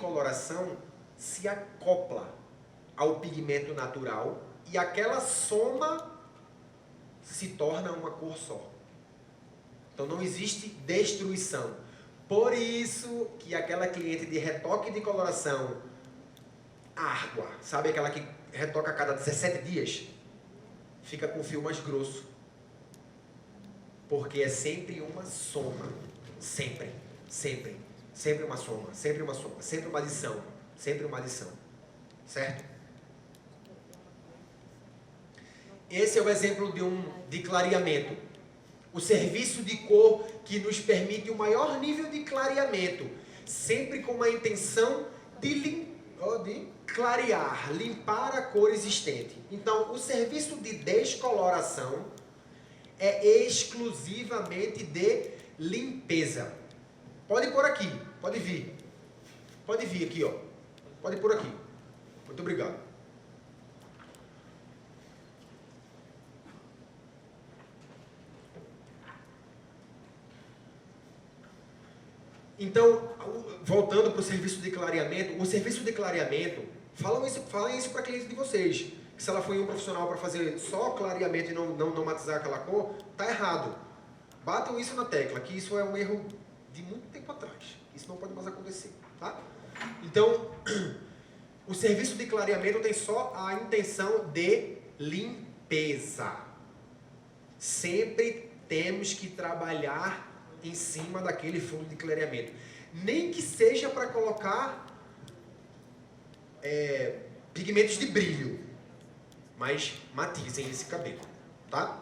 coloração se acopla ao pigmento natural e aquela soma se torna uma cor só. Então não existe destruição. Por isso que aquela cliente de retoque de coloração árdua, sabe aquela que retoca a cada 17 dias, fica com o fio mais grosso. Porque é sempre uma soma. Sempre. Sempre. Sempre uma soma. Sempre uma soma. Sempre uma adição. Sempre uma adição. Certo? Esse é o exemplo de clareamento. O serviço de cor que nos permite o maior nível de clareamento. Sempre com a intenção de clarear, limpar a cor existente. Então, o serviço de descoloração é exclusivamente de limpeza. Pode pôr aqui, pode vir. Pode vir aqui, ó. Pode pôr aqui. Muito obrigado. Então, voltando para o serviço de clareamento, o serviço de clareamento, falem isso para a cliente de vocês. Que se ela for um profissional para fazer só clareamento e não matizar aquela cor, tá errado. Batam isso na tecla, que isso é um erro de muito tempo atrás. Isso não pode mais acontecer, tá? Então, o serviço de clareamento tem só a intenção de limpeza. Sempre temos que trabalhar em cima daquele fundo de clareamento. Nem que seja para colocar pigmentos de brilho. Mas matizem esse cabelo, tá?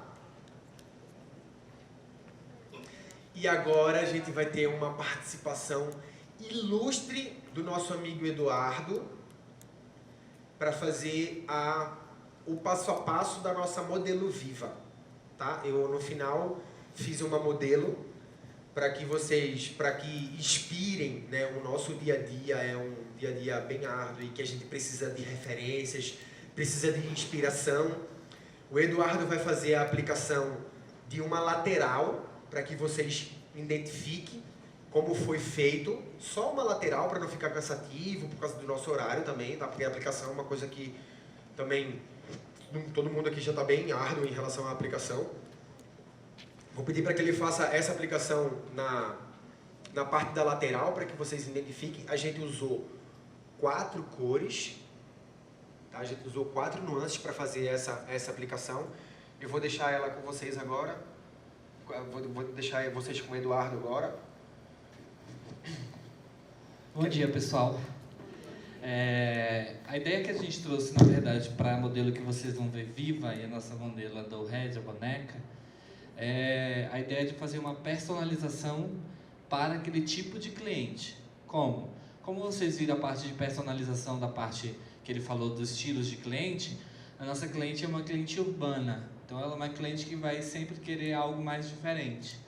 E agora a gente vai ter uma participação ilustre do nosso amigo Eduardo para fazer o passo a passo da nossa modelo viva, tá? Eu no final fiz uma modelo para que inspirem, né, o nosso dia a dia. É um dia a dia bem árduo e que a gente precisa de referências, precisa de inspiração. O Eduardo vai fazer a aplicação de uma lateral para que vocês identifiquem como foi feito. Só uma lateral para não ficar cansativo, por causa do nosso horário também, tá? Porque a aplicação é uma coisa que também todo mundo aqui já está bem árduo em relação à aplicação. Vou pedir para que ele faça essa aplicação na parte da lateral, para que vocês identifiquem. A gente usou 4 cores, tá? A gente usou 4 nuances para fazer essa aplicação. Eu vou deixar ela com vocês agora. Vou deixar vocês com o Eduardo agora. Bom dia, pessoal. A ideia que a gente trouxe, na verdade, para a modelo que vocês vão ver viva, e a nossa modelo do Red, a boneca, a ideia de fazer uma personalização para aquele tipo de cliente. Como? Como vocês viram a parte de personalização da parte que ele falou dos estilos de cliente, a nossa cliente é uma cliente urbana. Então ela é uma cliente que vai sempre querer algo mais diferente.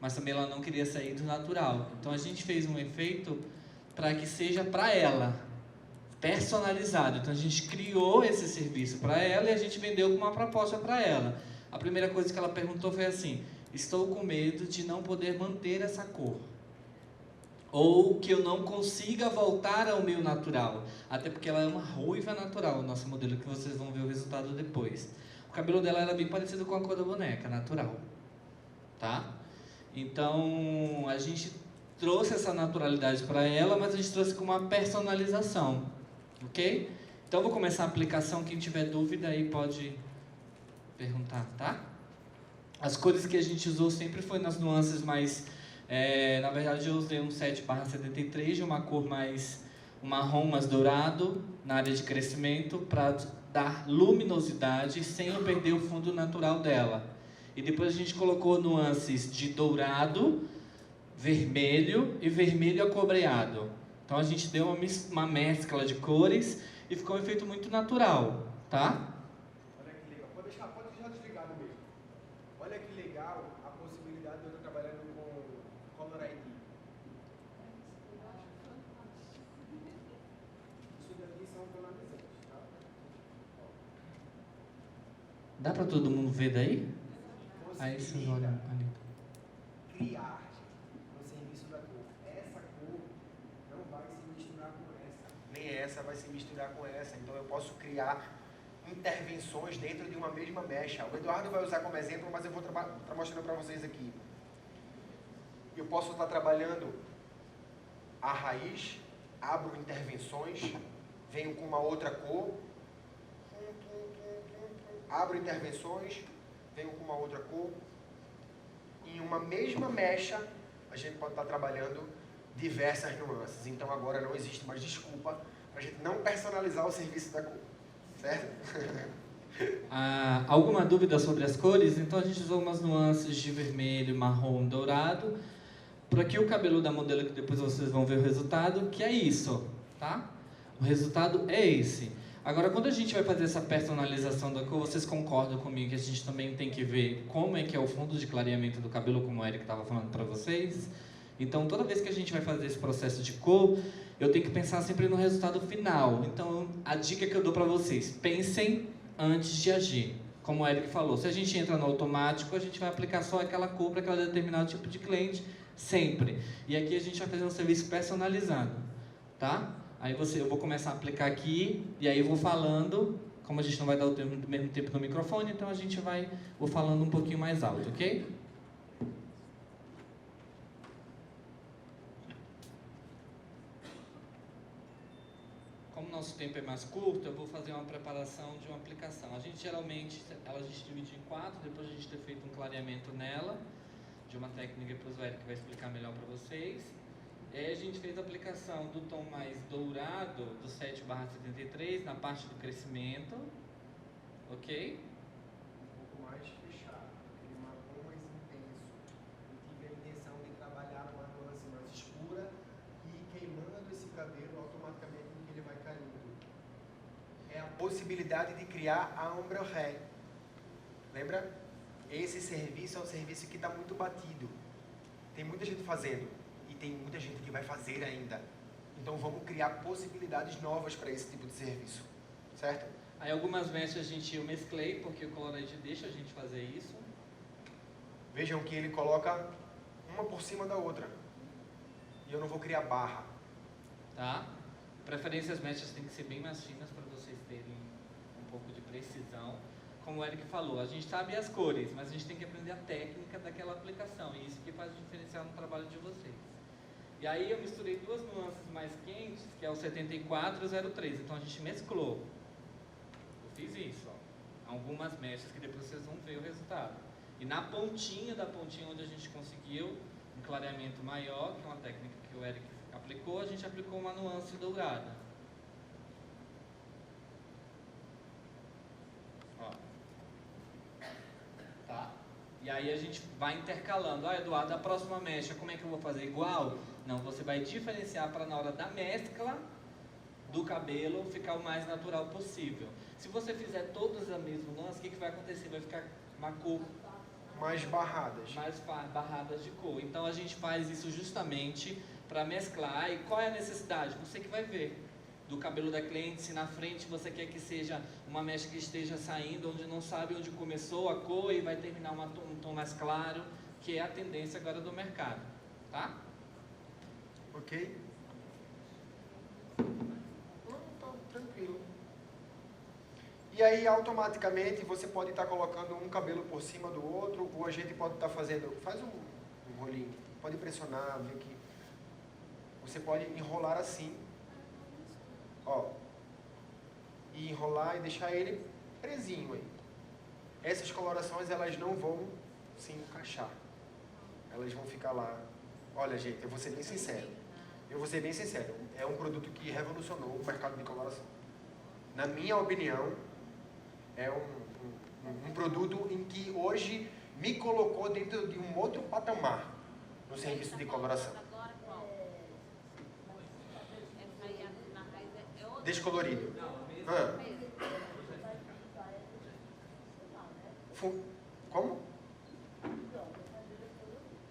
Mas também ela não queria sair do natural. Então a gente fez um efeito para que seja para ela, personalizado. Então a gente criou esse serviço para ela e a gente vendeu com uma proposta para ela. A primeira coisa que ela perguntou foi assim: estou com medo de não poder manter essa cor, ou que eu não consiga voltar ao meu natural, até porque ela é uma ruiva natural, o nosso modelo, que vocês vão ver o resultado depois. O cabelo dela era bem parecido com a cor da boneca, natural, tá? Então a gente trouxe essa naturalidade para ela, mas a gente trouxe com uma personalização, ok? Então eu vou começar a aplicação. Quem tiver dúvida aí pode perguntar, tá? As cores que a gente usou sempre foi nas nuances mais... na verdade eu usei um 7/73 de uma cor mais... um marrom mais dourado na área de crescimento, para dar luminosidade sem eu perder o fundo natural dela. E depois a gente colocou nuances de dourado, vermelho e vermelho acobreado. Então a gente deu uma mescla de cores e ficou um efeito muito natural, tá? Olha que legal. Pode deixar desligado mesmo. Olha que legal a possibilidade de eu estar trabalhando com Color ID. Isso daqui são tonalizantes, tá? Dá para todo mundo ver daí? Aí vocês olham ali. Criar no serviço da cor. Essa cor não vai se misturar com essa vai se misturar com essa. Então eu posso criar intervenções dentro de uma mesma mecha. O Eduardo vai usar como exemplo, mas eu vou estar mostrando para vocês aqui. Eu posso estar trabalhando a raiz, abro intervenções, venho com uma outra cor, abro intervenções, venho com uma outra cor. Em uma mesma mecha, a gente pode estar trabalhando diversas nuances. Então agora não existe mais desculpa para a gente não personalizar o serviço da cor. Certo? Alguma dúvida sobre as cores? Então a gente usou umas nuances de vermelho, marrom, dourado. Por aqui o cabelo da modelo, que depois vocês vão ver o resultado, que é isso, tá? O resultado é esse. Agora, quando a gente vai fazer essa personalização da cor, vocês concordam comigo que a gente também tem que ver como é que é o fundo de clareamento do cabelo, como o Eric estava falando para vocês? Então, toda vez que a gente vai fazer esse processo de cor, eu tenho que pensar sempre no resultado final. Então, a dica que eu dou para vocês, pensem antes de agir. Como o Eric falou, se a gente entra no automático, a gente vai aplicar só aquela cor para aquele determinado tipo de cliente, sempre. E aqui a gente vai fazer um serviço personalizado, tá? Aí eu vou começar a aplicar aqui, e aí eu vou falando, como a gente não vai dar o mesmo tempo no microfone, então vou falando um pouquinho mais alto, ok? Como o nosso tempo é mais curto, eu vou fazer uma preparação de uma aplicação. A gente geralmente, a gente divide em 4, depois de a gente ter feito um clareamento nela, de uma técnica que o Eric vai explicar melhor para vocês. A gente fez a aplicação do tom mais dourado, do 7/73, na parte do crescimento, ok? Um pouco mais fechado, aquele marrom mais intenso. Eu tive a intenção de trabalhar uma nuance mais escura e queimando esse cabelo automaticamente ele vai caindo. É a possibilidade de criar a ombre-ré. Lembra? Esse serviço é um serviço que está muito batido. Tem muita gente fazendo e tem muita gente que vai fazer ainda. Então vamos criar possibilidades novas para esse tipo de serviço, certo? Aí algumas mechas eu mesclei, porque o Coloride deixa a gente fazer isso. Vejam que ele coloca uma por cima da outra. E eu não vou criar barra. Tá? Preferência, as mechas têm que ser bem mais finas para vocês terem um pouco de precisão. Como o Eric falou, a gente sabe as cores, mas a gente tem que aprender a técnica daquela aplicação. E isso que faz diferencial no trabalho de vocês. E aí eu misturei duas nuances mais quentes, que é o 74 e o 03. Então a gente mesclou. Eu fiz isso, ó. Algumas mechas que depois vocês vão ver o resultado. E na pontinha da pontinha onde a gente conseguiu um clareamento maior, que é uma técnica que o Eric aplicou, a gente aplicou uma nuance dourada. Ó. Tá? E aí a gente vai intercalando. Eduardo, a próxima mecha, como é que eu vou fazer? Igual? Não, você vai diferenciar para na hora da mescla do cabelo ficar o mais natural possível. Se você fizer todas a mesma nuance, o que vai acontecer? Vai ficar uma cor mais barradas. Mais barradas de cor. Então a gente faz isso justamente para mesclar. E qual é a necessidade? Você que vai ver do cabelo da cliente, se na frente você quer que seja uma mecha que esteja saindo, onde não sabe onde começou a cor e vai terminar um tom mais claro, que é a tendência agora do mercado, tá? Ok? Tá tranquilo. E aí automaticamente você pode estar colocando um cabelo por cima do outro, ou a gente pode estar fazendo, faz um rolinho, pode pressionar, ver que você pode enrolar assim, ó, e enrolar e deixar ele presinho aí. Essas colorações elas não vão se encaixar, elas vão ficar lá. Olha, gente, eu vou ser bem sincero, é um produto que revolucionou o mercado de coloração. Na minha opinião, é um produto em que hoje me colocou dentro de um outro patamar no serviço de coloração. Descolorido. Como?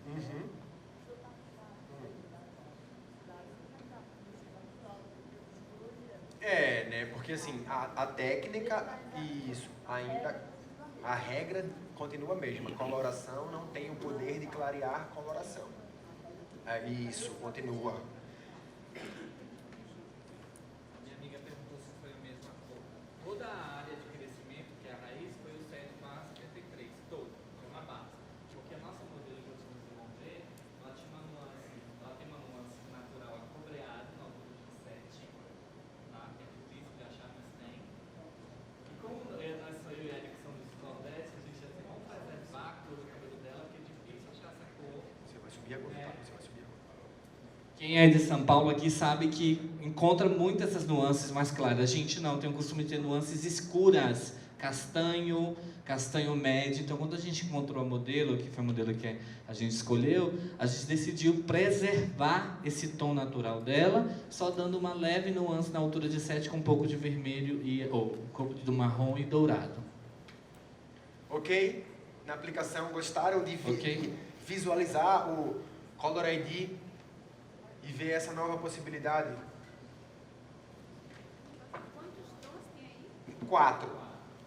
Uhum. Né? Porque assim, a técnica, isso, ainda, a regra continua a mesma. Coloração não tem o poder de clarear coloração. Isso, continua. Quem é de São Paulo aqui sabe que encontra muito essas nuances mais claras. A gente não, tem o costume de ter nuances escuras, castanho, castanho médio. Então, quando a gente encontrou a modelo, que foi a modelo que a gente escolheu, a gente decidiu preservar esse tom natural dela, só dando uma leve nuance na altura de 7 com um pouco de vermelho, ou um pouco de marrom e dourado. Ok? Na aplicação, gostaram de visualizar o Color ID e ver essa nova possibilidade? Quantos tons tem aí? 4.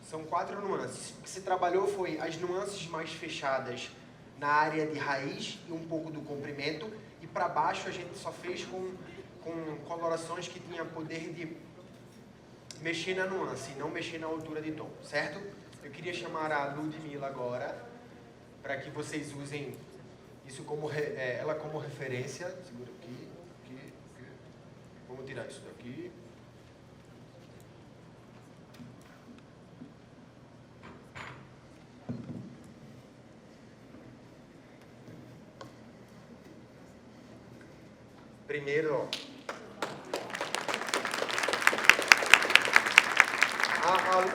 São 4 nuances. O que se trabalhou foi as nuances mais fechadas na área de raiz e um pouco do comprimento. E para baixo a gente só fez com colorações que tinham poder de mexer na nuance e não mexer na altura de tom, certo? Eu queria chamar a Ludmila agora, para que vocês usem isso como ela como referência. Segura aqui. Vamos tirar isso daqui. Primeiro, ó.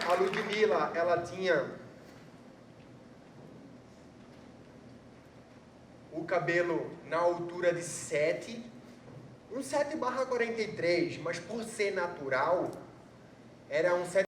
A Ludmila, ela tinha o cabelo na altura de 7, um 7/43, mas por ser natural, era um 7